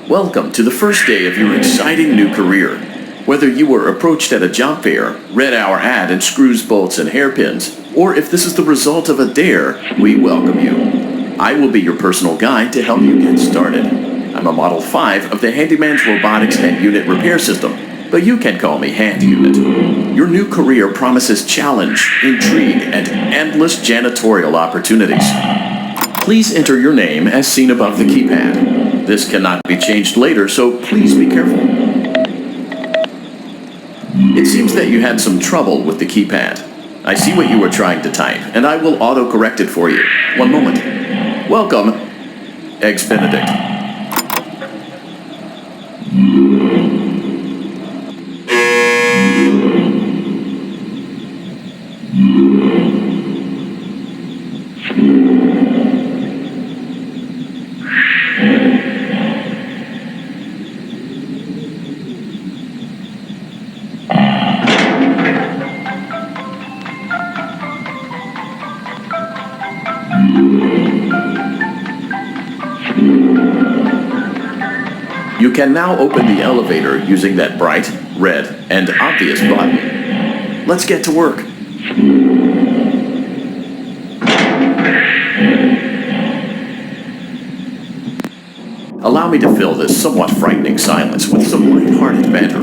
Welcome to the first day of your exciting new career. Whether you were approached at a job fair, read our ad in screws, bolts, and hairpins, or if this is the result of a dare, we welcome you. I will be your personal guide to help you get started. I'm a Model 5 of the Handyman's Robotics and Unit Repair System, but you can call me Hand Unit. Your new career promises challenge, intrigue, and endless janitorial opportunities. Please enter your name as seen above the keypad. This cannot be changed later, so please be careful. It seems that you had some trouble with the keypad. I see what you were trying to type, and I will auto-correct it for you. One moment. Welcome, Eggs Benedict. You can now open the elevator using that bright, red, and obvious button. Let's get to work. Allow me to fill this somewhat frightening silence with some light-hearted banter.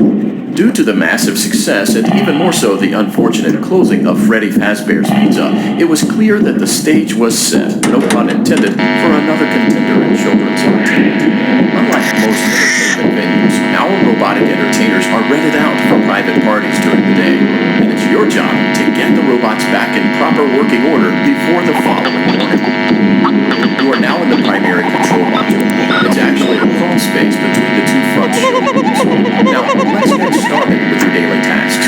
Due to the massive success, and even more so the unfortunate closing of Freddy Fazbear's Pizza, it was clear that the stage was set, no pun intended, for another contender in children's entertainment. Unlike most entertainment venues, our robotic entertainers are rented out for private parties during the day, and it's your job to get the robots back in proper working order before the following morning. You are now in the primary control module. It's actually a crawl space between the two front showrooms. Now, let's get started with your daily tasks.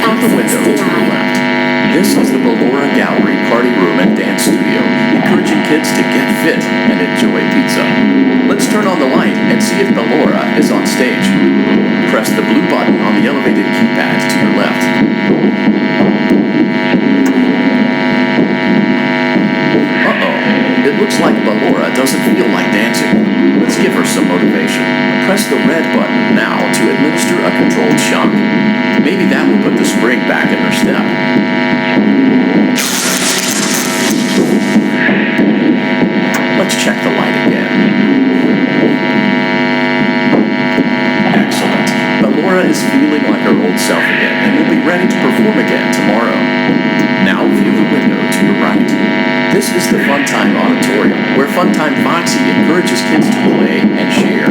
From the window to the left, this is the Ballora Gallery Party Room and Dance Studio, encouraging kids to get fit and enjoy pizza. Let's turn on the light and see if Ballora is on stage. Press the blue button on the elevated keypad to your left. It looks like Ballora doesn't feel like dancing. Let's give her some motivation. Press the red button now to administer a controlled shock. Maybe that will put the spring back in her step. Let's check the light again. Excellent. Ballora is feeling like her old self again and will be ready to perform again tomorrow. Now view the window to your right. This is the Funtime Auditorium, where Funtime Foxy encourages kids to play and share.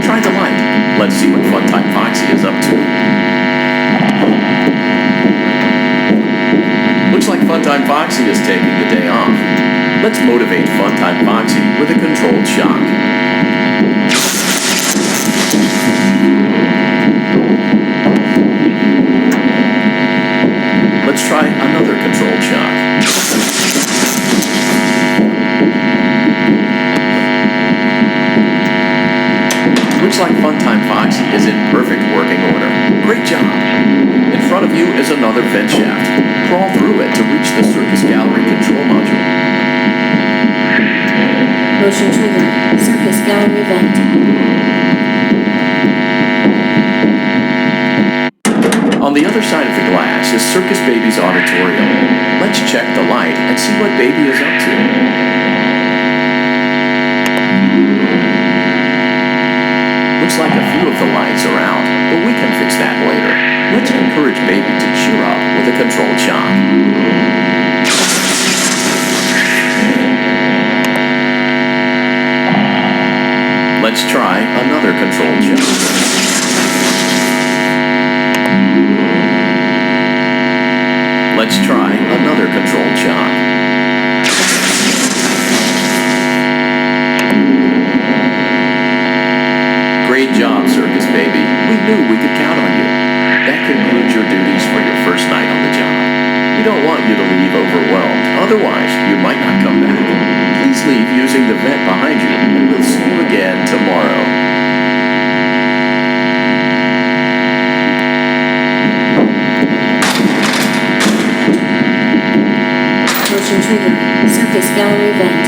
Try the light. Let's see what Funtime Foxy is up to. Looks like Funtime Foxy is taking the day off. Let's motivate Funtime Foxy with a controlled shock. Let's try another controlled shock. Looks like Funtime Foxy is in perfect working order. Great job! In front of you is another vent shaft. Crawl through it to reach the Circus Gallery control module. Motion trigger. Circus Gallery vent. On the other side of the glass is Circus Baby's auditorium. Let's check the light and see what Baby is up to. Looks like a few of the lights are out, but we can fix that later. Let's encourage Baby to cheer up with a controlled shock. Let's try another controlled shock. Let's try another controlled shock. Great job, Circus Baby. We knew we could count on you. That concludes your duties for your first night on the job. We don't want you to leave overwhelmed. Otherwise, you might not come back. Please leave using the vent behind you, and we'll see you again tomorrow. Motion Motion trigger. Circus gallery vent.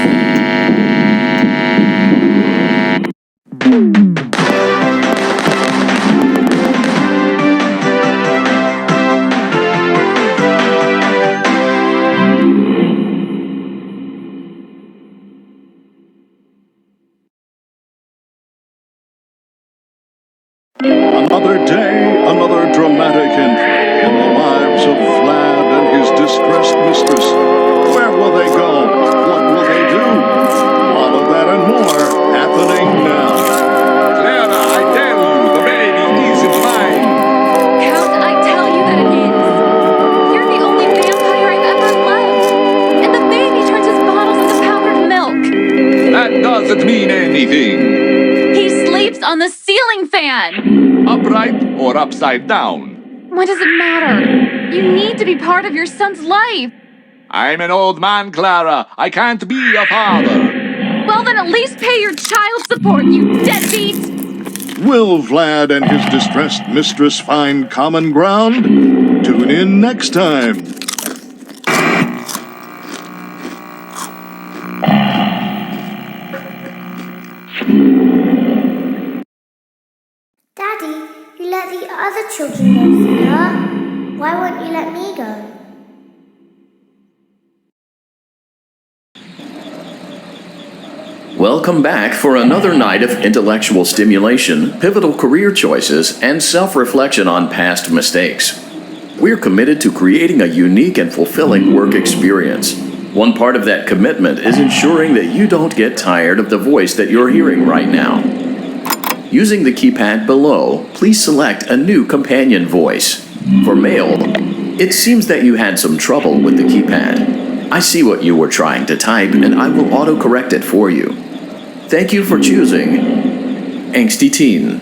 Another day, another dramatic entry in the lives of Vlad and his distressed mistress. Where will they go? What will they do? All of that and more happening now. Clara, I tell you, the baby isn't mine. Count, I tell you that it is. You're the only vampire I've ever loved. And the baby turns his bottles into powdered milk. That doesn't mean anything. He sleeps on the ceiling fan. Upright or upside down. What does it matter? You need to be part of your son's life. I'm an old man, Clara. I can't be a father. Well, then at least pay your child support, you deadbeat. Will Vlad and his distressed mistress find common ground? Tune in next time. Daddy, you let the other children go see her. Why won't you let me go? Welcome back for another night of intellectual stimulation, pivotal career choices, and self-reflection on past mistakes. We're committed to creating a unique and fulfilling work experience. One part of that commitment is ensuring that you don't get tired of the voice that you're hearing right now. Using the keypad below, please select a new companion voice. For male, it seems that you had some trouble with the keypad. I see what you were trying to type, and I will auto-correct it for you. Thank you for choosing Angsty Teen.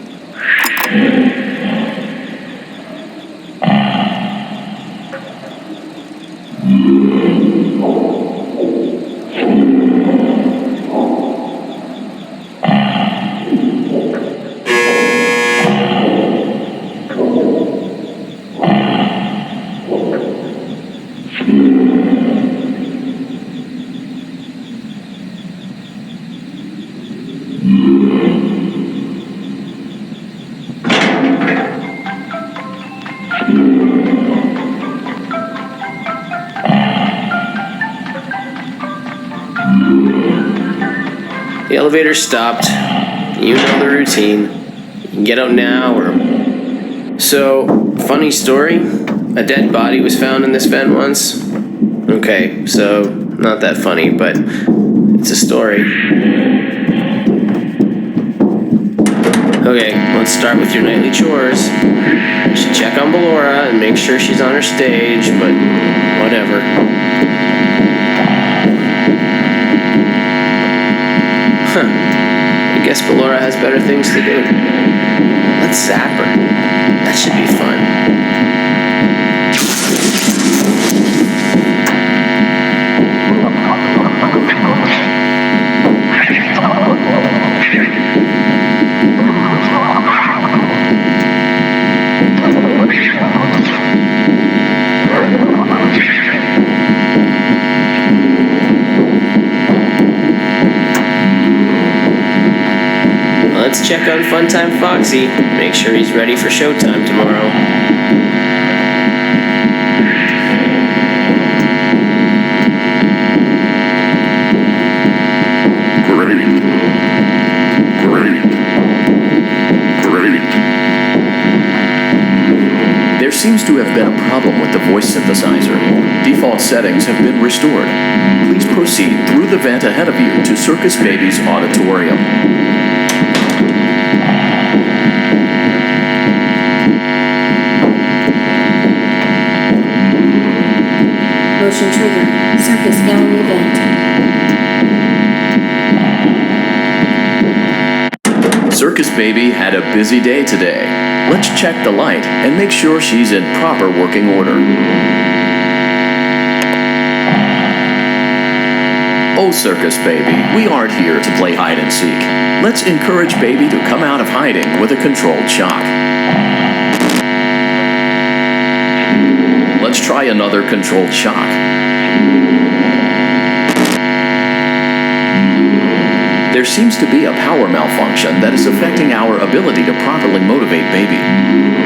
The elevator stopped. You know the routine. You can get out now or... So, funny story. A dead body was found in this vent once. Okay, so not that funny, but it's a story. Okay, let's start with your nightly chores. You should check on Ballora and make sure she's on her stage, but whatever. Huh. I guess Ballora has better things to do. Let's zap her. That should be fun. Let's check on Funtime Foxy. Make sure he's ready for showtime tomorrow. Great. There seems to have been a problem with the voice synthesizer. Default settings have been restored. Please proceed through the vent ahead of you to Circus Baby's auditorium. Motion trigger. Circus gallery vent. Circus Baby had a busy day today. Let's check the light and make sure she's in proper working order. Oh, Circus Baby, we aren't here to play hide and seek. Let's encourage Baby to come out of hiding with a controlled shock. Let's try another controlled shock. there seems to be a power malfunction that is affecting our ability to properly motivate baby.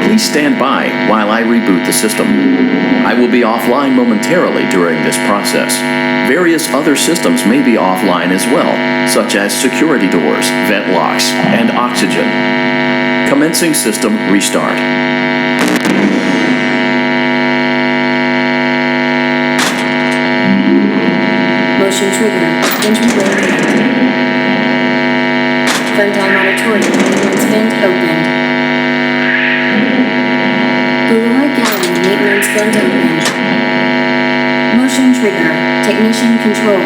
Please stand by while I reboot the system. I will be offline momentarily during this process. Various other systems may be offline as well, such as security doors, vent locks, and oxygen. Commencing system restart. Motion trigger. Engine brake. Frontal monitoring. Maintenance vent opened. Ballora gallery maintenance vent opened. Motion trigger. Technician control.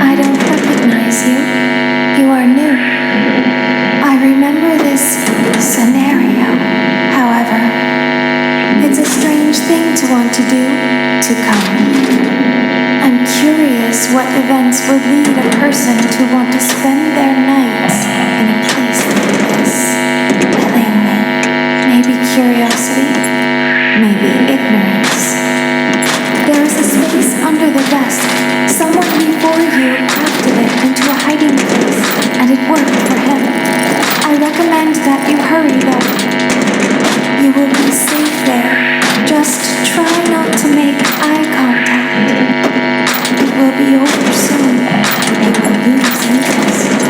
I don't recognize you. You are new. I remember this scenario, however. It's a strange thing to want to do, to come. I'm curious what events would lead a person to want to spend their nights in a place like this. Willingly. Maybe curiosity, maybe ignorance. There is a space under the desk. Someone before you crafted it into a hiding place, and it worked for him. I recommend that you hurry though. You will be safe there. Just try not to make eye contact. It will be over soon. It will lose interest.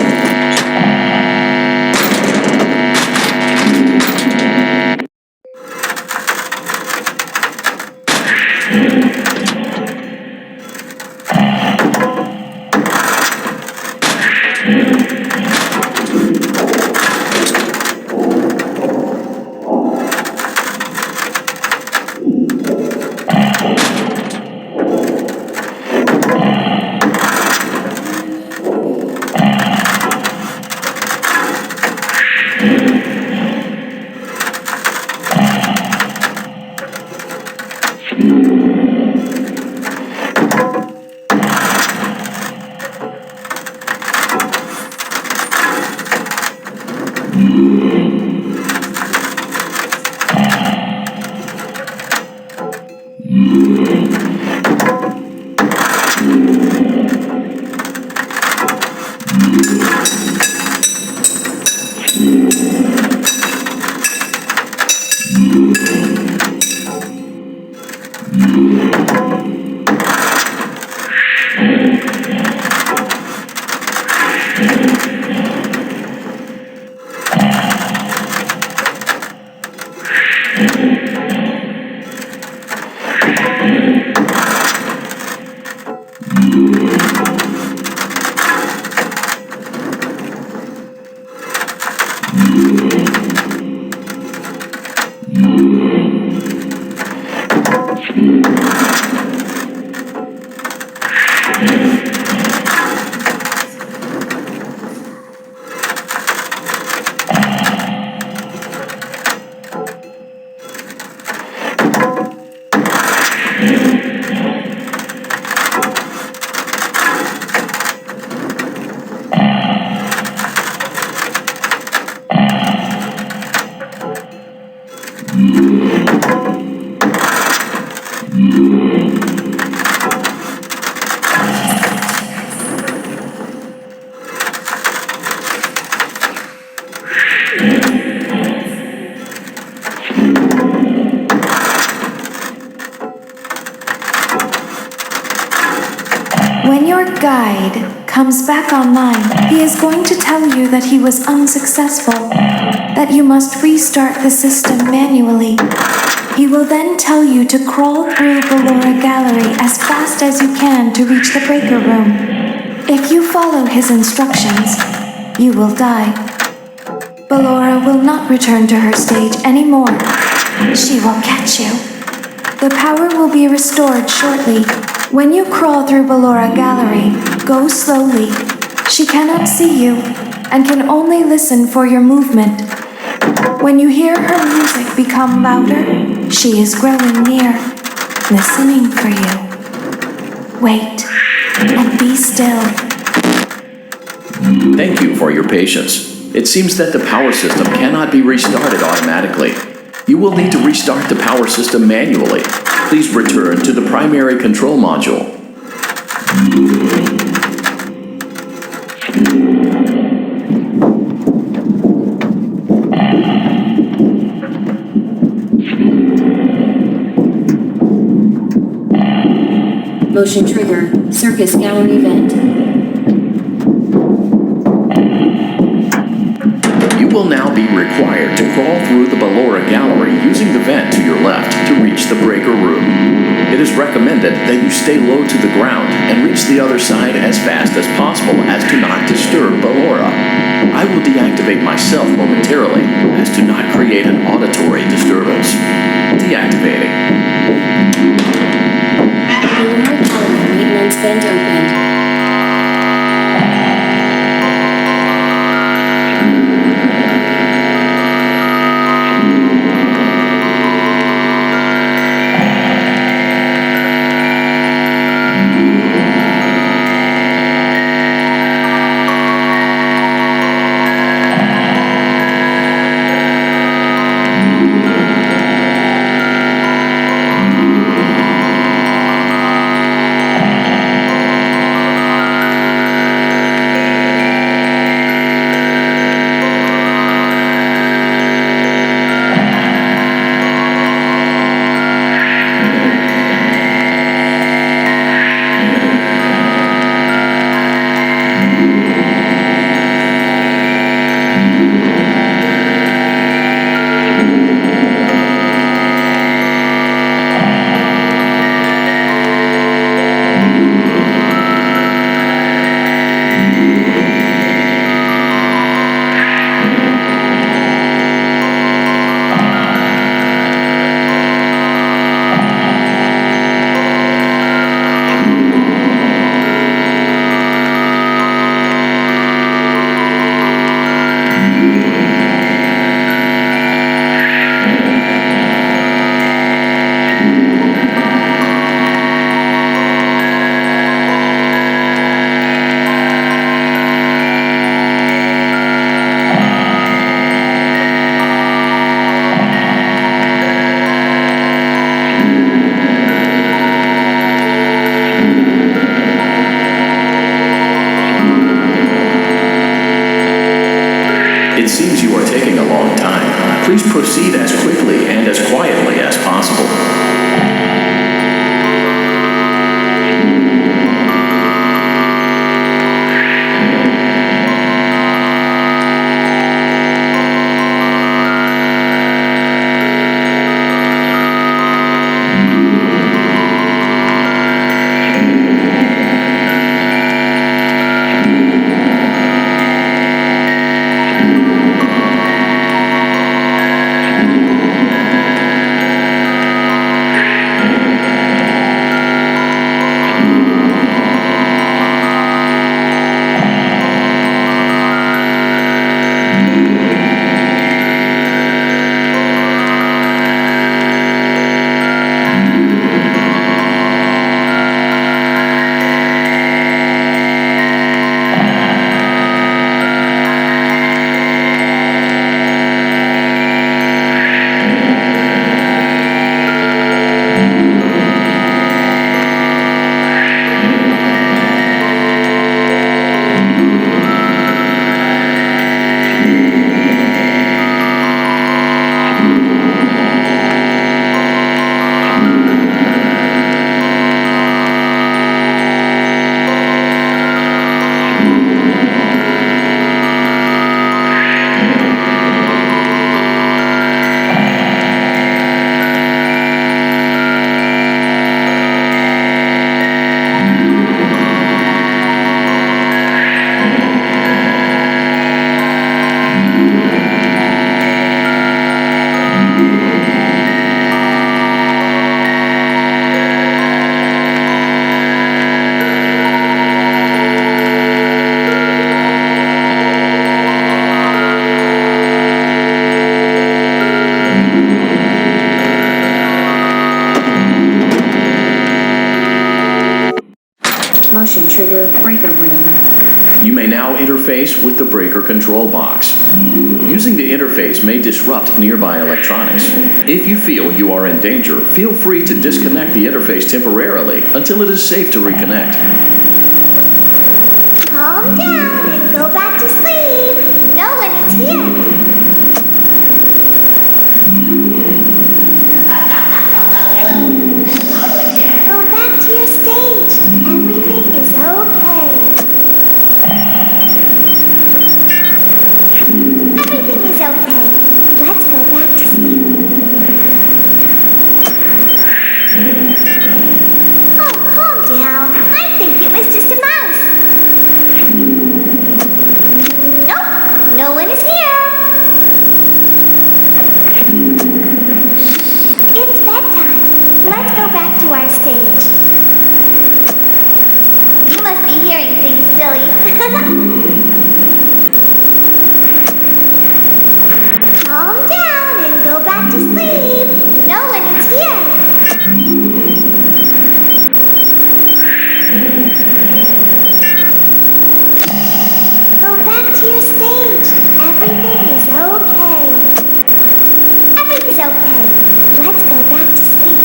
When your guide comes back online, he is going to tell you that he was unsuccessful, that you must restart the system manually. He will then tell you to crawl through Ballora Gallery as fast as you can to reach the breaker room. If you follow his instructions, you will die. Ballora will not return to her stage anymore. She will catch you. The power will be restored shortly. When you crawl through Ballora Gallery, go slowly. She cannot see you and can only listen for your movement. When you hear her music become louder, she is growing near, listening for you. Wait and be still. Thank you for your patience. It seems that the power system cannot be restarted automatically. You will need to restart the power system manually. Please return to the primary control module. Motion trigger, circus gallery vent. You will now be required to crawl through the Ballora gallery using the vent to your left to reach the breaker room. It is recommended that you stay low to the ground and reach the other side as fast as possible as to not disturb Ballora. I will deactivate myself momentarily as to not create an auditory disturbance. Deactivating. Ballora gallery maintenance vent opened. It seems you are taking a long time. Please proceed as quickly and as quietly as possible. Motion trigger breaker room. You may now interface with the breaker control box. Using the interface may disrupt nearby electronics. If you feel you are in danger, feel free to disconnect the interface temporarily until it is safe to reconnect. Calm down and go back to sleep. No one is here. Go back to your stage. Everything is okay. Everything is okay. Let's go back to sleep. Oh, calm down. I think it was just a mouse. Nope, no one is here. It's bedtime. Let's go back to our stage. You must be hearing things, silly. Calm down and go back to sleep. No one is here. Go back to your stage. Everything is okay. Everything's okay. Let's go back to sleep.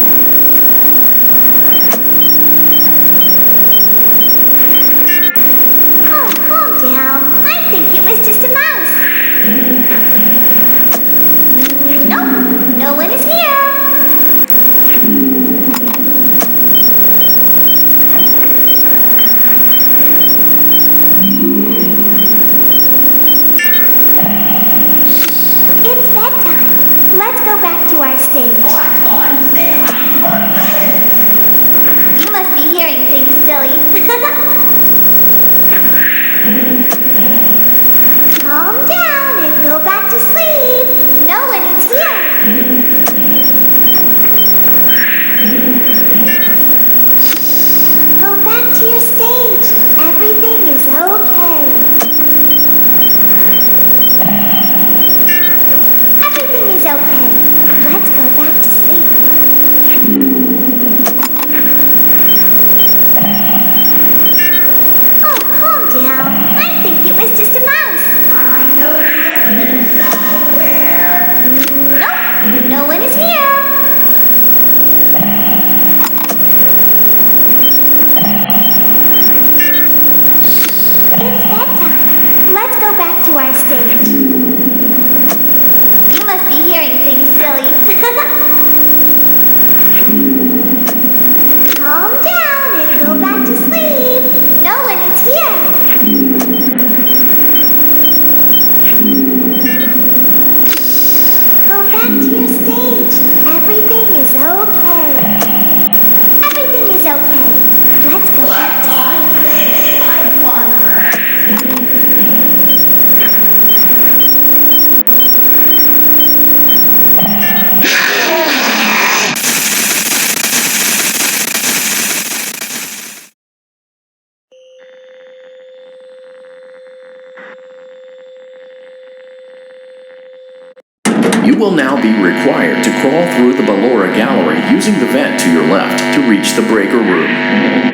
Oh, calm down. I think it was just a mouse. Nope, no one is here. It's bedtime. Let's go back to our stage. You must be hearing things, silly. Calm down and go back to sleep. No one is here. Go back to your stage. Everything is okay. Everything is okay. Let's go back to sleep. Oh, calm down. I think it was just a mouse. Nope, no one is here. It's bedtime. Let's go back to our stage. You must be hearing things, silly. Calm down and go back to sleep. No one is here. Go back to your stage. Everything is okay. Everything is okay. Let's go back to sleep. You will now be required to crawl through the Ballora Gallery using the vent to your left to reach the breaker room.